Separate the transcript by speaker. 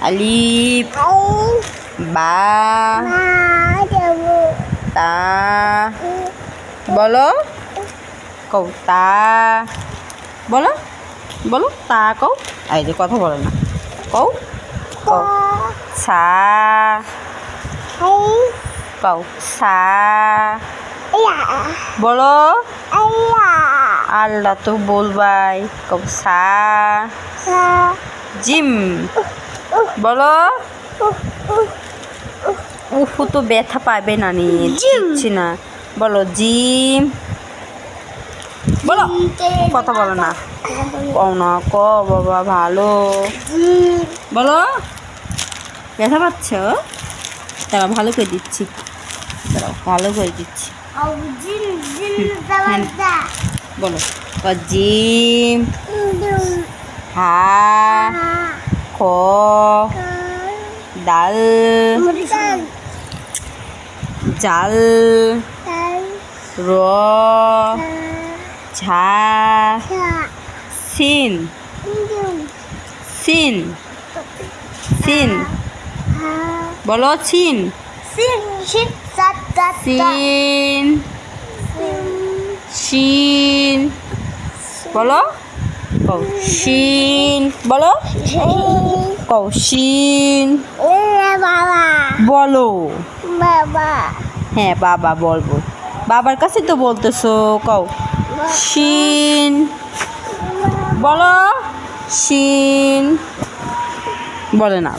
Speaker 1: আলিফ বা তা বলো কও তা বলো বলো তা কও এই যে কথা বলে না কও কও সা কও সা বলো আল্লাহ তো বলবাই কও সা জিম বলো উফু তো ব্যথা পাবে না নিয়ে দিচ্ছি না বলো জিম বলো কথা বলো না কও না ক বাবা ভালো বলো ব্যথা পাচ্ছ তারা ভালো করে দিচ্ছি তারা ভালো করে দিচ্ছি বলো জিম হা খ ডাল জাল র ঝা সিন সিন সিন বলো সিন সিন শিন বলো কও শিন বলো কও শিন বলো হ্যাঁ বাবা বলবো বাবার কাছে তো বলতেছো কও শিন বলো শিন বলে না